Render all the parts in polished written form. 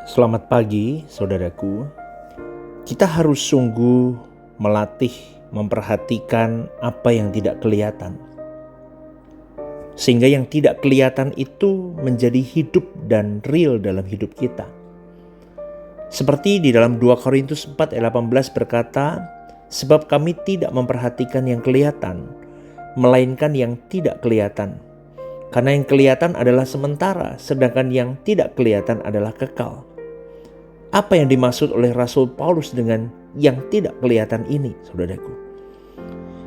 Selamat pagi, saudaraku. Kita harus sungguh melatih, memperhatikan apa yang tidak kelihatan. Sehingga yang tidak kelihatan itu menjadi hidup dan real dalam hidup kita. Seperti di dalam 2 Korintus 4 ayat 18 berkata, "Sebab kami tidak memperhatikan yang kelihatan, melainkan yang tidak kelihatan. Karena yang kelihatan adalah sementara, sedangkan yang tidak kelihatan adalah kekal." Apa yang dimaksud oleh Rasul Paulus dengan yang tidak kelihatan ini, saudaraku?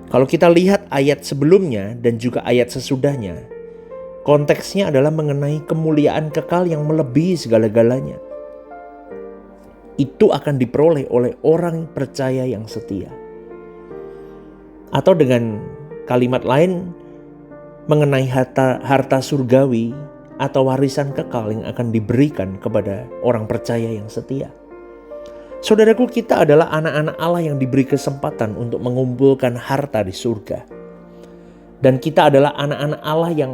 Kalau kita lihat ayat sebelumnya dan juga ayat sesudahnya, konteksnya adalah mengenai kemuliaan kekal yang melebihi segala-galanya. Itu akan diperoleh oleh orang percaya yang setia. Atau dengan kalimat lain, mengenai harta surgawi atau warisan kekal yang akan diberikan kepada orang percaya yang setia. Saudaraku, kita adalah anak-anak Allah yang diberi kesempatan untuk mengumpulkan harta di surga. Dan kita adalah anak-anak Allah yang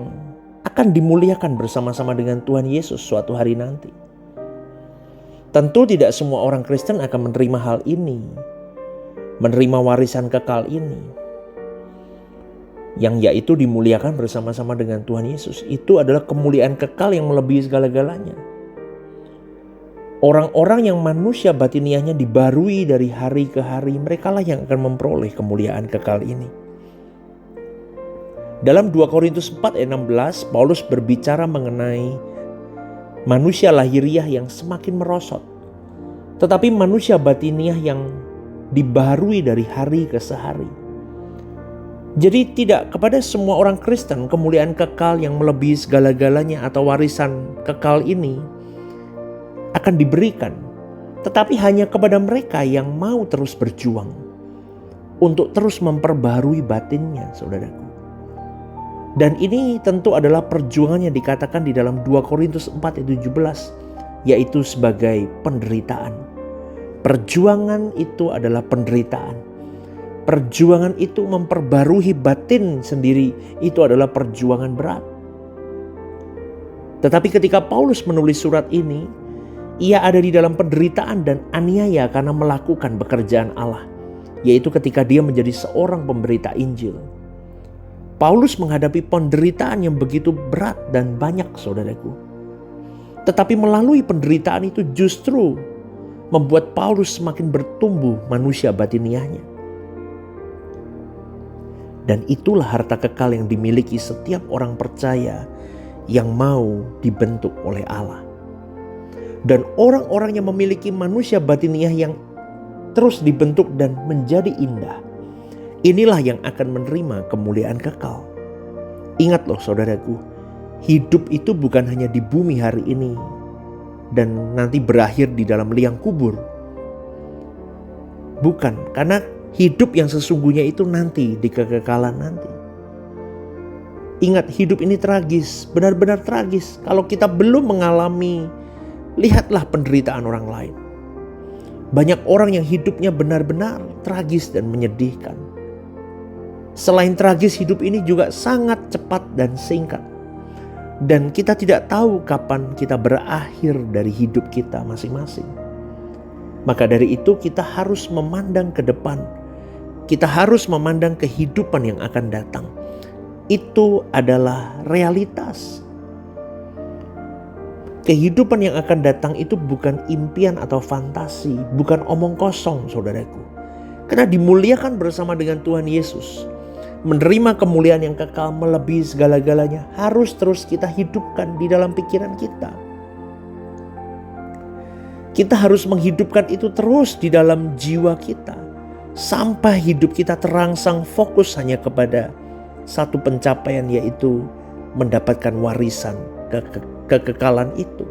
akan dimuliakan bersama-sama dengan Tuhan Yesus suatu hari nanti. Tentu tidak semua orang Kristen akan menerima hal ini, menerima warisan kekal ini, yang yaitu dimuliakan bersama-sama dengan Tuhan Yesus. Itu adalah kemuliaan kekal yang melebihi segala-galanya. Orang-orang yang manusia batiniahnya dibarui dari hari ke hari, merekalah yang akan memperoleh kemuliaan kekal ini. Dalam 2 Korintus 4 ayat 16, Paulus berbicara mengenai manusia lahiriah yang semakin merosot, tetapi manusia batiniah yang dibarui dari hari ke hari. Jadi tidak kepada semua orang Kristen kemuliaan kekal yang melebihi segala-galanya atau warisan kekal ini akan diberikan. Tetapi hanya kepada mereka yang mau terus berjuang untuk terus memperbarui batinnya, saudaraku. Dan ini tentu adalah perjuangan yang dikatakan di dalam 2 Korintus 4 ayat 17, yaitu sebagai penderitaan. Perjuangan itu adalah penderitaan. Perjuangan itu memperbarui batin sendiri, itu adalah perjuangan berat. Tetapi ketika Paulus menulis surat ini, ia ada di dalam penderitaan dan aniaya karena melakukan pekerjaan Allah, yaitu ketika dia menjadi seorang pemberita Injil. Paulus menghadapi penderitaan yang begitu berat dan banyak, saudaraku. Tetapi melalui penderitaan itu justru membuat Paulus semakin bertumbuh manusia batiniahnya. Dan itulah harta kekal yang dimiliki setiap orang percaya yang mau dibentuk oleh Allah. Dan orang-orang yang memiliki manusia batiniah yang terus dibentuk dan menjadi indah, inilah yang akan menerima kemuliaan kekal. Ingat loh saudaraku, hidup itu bukan hanya di bumi hari ini dan nanti berakhir di dalam liang kubur. Bukan, karena hidup yang sesungguhnya itu nanti di kekekalan nanti. Ingat, hidup ini tragis, benar-benar tragis. Kalau kita belum mengalami, lihatlah penderitaan orang lain. Banyak orang yang hidupnya benar-benar tragis dan menyedihkan. Selain tragis, hidup ini juga sangat cepat dan singkat. Dan kita tidak tahu kapan kita berakhir dari hidup kita masing-masing. Maka dari itu kita harus memandang ke depan. Kita harus memandang kehidupan yang akan datang. Itu adalah realitas. Kehidupan yang akan datang itu bukan impian atau fantasi, bukan omong kosong, saudaraku. Karena dimuliakan bersama dengan Tuhan Yesus, menerima kemuliaan yang kekal melebihi segala-galanya, harus terus kita hidupkan di dalam pikiran kita. Kita harus menghidupkan itu terus di dalam jiwa kita. Sampai hidup kita terangsang fokus hanya kepada satu pencapaian, yaitu mendapatkan warisan kekekalan itu.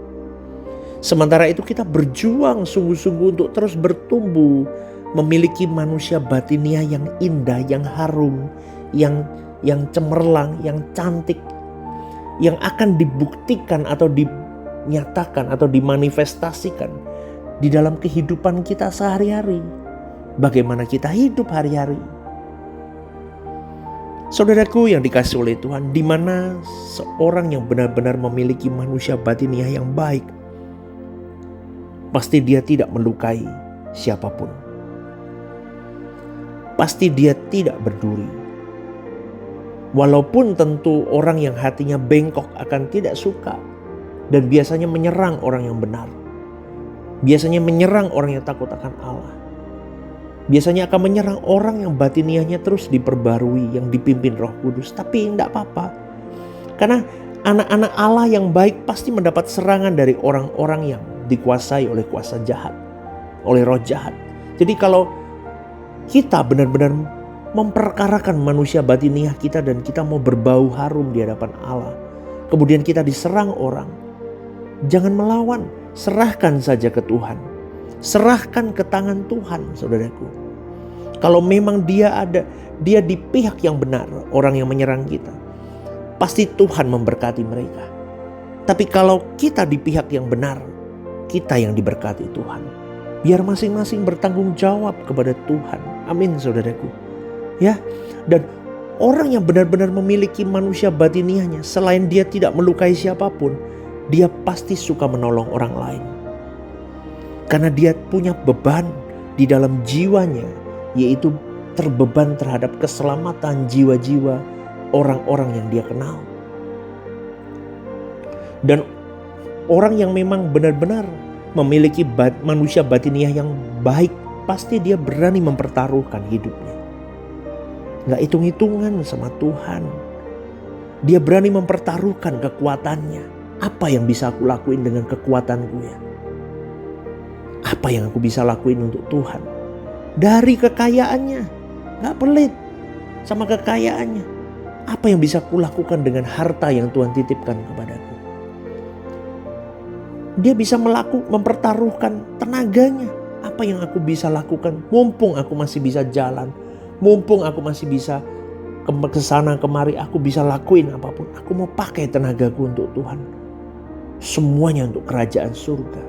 Sementara itu kita berjuang sungguh-sungguh untuk terus bertumbuh, memiliki manusia batiniah yang indah, yang harum, yang cemerlang, yang cantik, yang akan dibuktikan atau dinyatakan atau dimanifestasikan di dalam kehidupan kita sehari-hari. Bagaimana kita hidup hari-hari. Saudaraku yang dikasihi oleh Tuhan, di mana seorang yang benar-benar memiliki manusia batiniah yang baik, pasti dia tidak melukai siapapun. Pasti dia tidak berduri. Walaupun tentu orang yang hatinya bengkok akan tidak suka dan biasanya menyerang orang yang benar. Biasanya menyerang orang yang takut akan Allah. Biasanya akan menyerang orang yang batiniahnya terus diperbarui, yang dipimpin Roh Kudus. Tapi tidak apa-apa. Karena anak-anak Allah yang baik pasti mendapat serangan dari orang-orang yang dikuasai oleh kuasa jahat, oleh roh jahat. Jadi kalau kita benar-benar memperkarakan manusia batiniah kita dan kita mau berbau harum di hadapan Allah, kemudian kita diserang orang, jangan melawan, serahkan saja ke Tuhan. Serahkan ke tangan Tuhan, saudaraku. Kalau memang dia di pihak yang benar, orang yang menyerang kita, pasti Tuhan memberkati mereka. Tapi kalau kita di pihak yang benar, kita yang diberkati Tuhan. Biar masing-masing bertanggung jawab kepada Tuhan. Amin, saudaraku. Ya, dan orang yang benar-benar memiliki manusia batiniahnya, selain dia tidak melukai siapapun, dia pasti suka menolong orang lain. Karena dia punya beban di dalam jiwanya, yaitu terbeban terhadap keselamatan jiwa-jiwa orang-orang yang dia kenal. Dan orang yang memang benar-benar memiliki manusia batiniah yang baik, pasti dia berani mempertaruhkan hidupnya. Gak hitung-hitungan sama Tuhan. Dia berani mempertaruhkan kekuatannya. Apa yang bisa aku lakuin dengan kekuatanku ya? Apa yang aku bisa lakuin untuk Tuhan? Dari kekayaannya. Gak pelit sama kekayaannya. Apa yang bisa aku lakukan dengan harta yang Tuhan titipkan kepadaku? Dia bisa mempertaruhkan tenaganya. Apa yang aku bisa lakukan? Mumpung aku masih bisa jalan. Mumpung aku masih bisa ke sana kemari. Aku bisa lakuin apapun. Aku mau pakai tenagaku untuk Tuhan. Semuanya untuk kerajaan surga.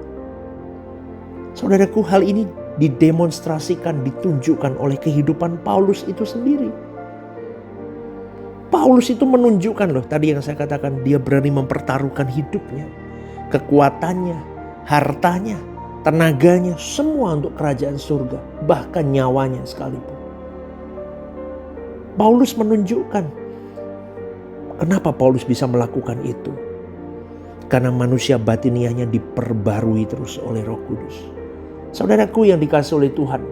Saudaraku, hal ini didemonstrasikan, ditunjukkan oleh kehidupan Paulus itu sendiri. Paulus itu menunjukkan loh, tadi yang saya katakan, dia berani mempertaruhkan hidupnya, kekuatannya, hartanya, tenaganya, semua untuk kerajaan surga, bahkan nyawanya sekalipun. Paulus menunjukkan kenapa Paulus bisa melakukan itu. Karena manusia batiniahnya diperbarui terus oleh Roh Kudus. Saudaraku yang dikasihi oleh Tuhan,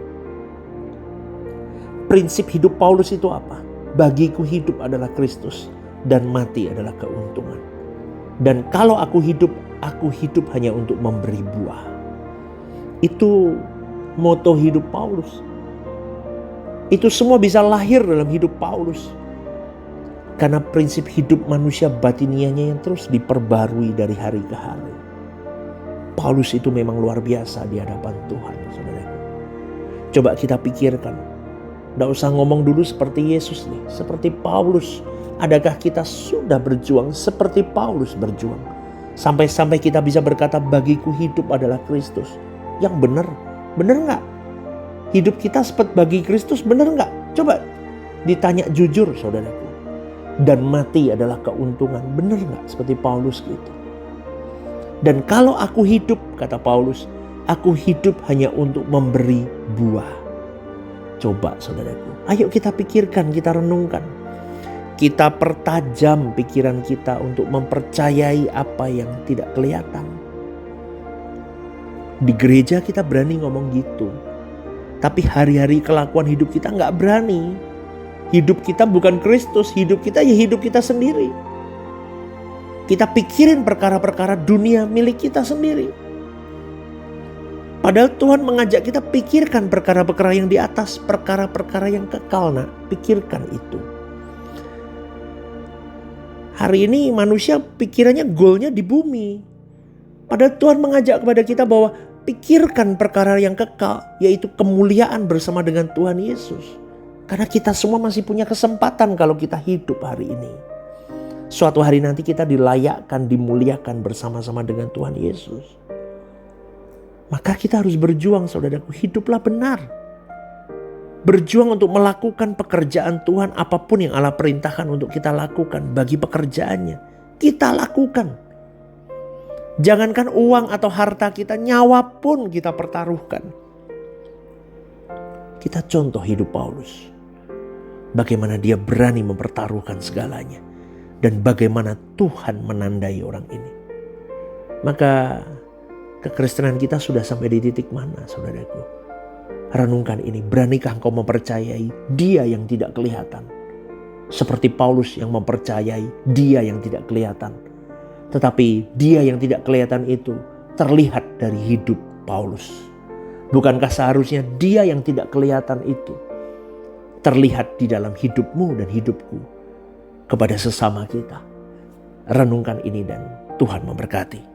prinsip hidup Paulus itu apa? Bagiku hidup adalah Kristus dan mati adalah keuntungan. Dan kalau aku hidup hanya untuk memberi buah. Itu moto hidup Paulus. Itu semua bisa lahir dalam hidup Paulus. Karena prinsip hidup manusia batiniahnya yang terus diperbarui dari hari ke hari. Paulus itu memang luar biasa di hadapan Tuhan, saudaraku. Coba kita pikirkan. Tidak usah ngomong dulu seperti Yesus nih, seperti Paulus. Adakah kita sudah berjuang seperti Paulus berjuang? Sampai-sampai kita bisa berkata, bagiku hidup adalah Kristus. Yang benar, benar gak? Hidup kita seperti bagi Kristus, benar gak? Coba ditanya jujur, saudaraku. Dan mati adalah keuntungan, benar gak? Seperti Paulus gitu. Dan kalau aku hidup, kata Paulus, aku hidup hanya untuk memberi buah. Coba saudaraku, ayo kita pikirkan, kita renungkan. Kita pertajam pikiran kita untuk mempercayai apa yang tidak kelihatan. Di gereja kita berani ngomong gitu. Tapi hari-hari kelakuan hidup kita gak berani. Hidup kita bukan Kristus, hidup kita ya hidup kita sendiri. Kita pikirin perkara-perkara dunia milik kita sendiri. Padahal Tuhan mengajak kita pikirkan perkara-perkara yang di atas, perkara-perkara yang kekal. Nah, pikirkan itu. Hari ini manusia pikirannya goalnya di bumi. Padahal Tuhan mengajak kepada kita bahwa pikirkan perkara yang kekal, yaitu kemuliaan bersama dengan Tuhan Yesus. Karena kita semua masih punya kesempatan kalau kita hidup hari ini. Suatu hari nanti kita dilayakkan, dimuliakan bersama-sama dengan Tuhan Yesus. Maka kita harus berjuang, saudaraku, hiduplah benar. Berjuang untuk melakukan pekerjaan Tuhan, apapun yang Allah perintahkan untuk kita lakukan bagi pekerjaannya. Kita lakukan. Jangankan uang atau harta kita, nyawa pun kita pertaruhkan. Kita contoh hidup Paulus. Bagaimana dia berani mempertaruhkan segalanya. Dan bagaimana Tuhan menandai orang ini. Maka kekristenan kita sudah sampai di titik mana, saudaraku? Renungkan ini. Beranikah engkau mempercayai Dia yang tidak kelihatan? Seperti Paulus yang mempercayai Dia yang tidak kelihatan. Tetapi Dia yang tidak kelihatan itu terlihat dari hidup Paulus. Bukankah seharusnya Dia yang tidak kelihatan itu terlihat di dalam hidupmu dan hidupku kepada sesama kita? Renungkan ini dan Tuhan memberkati.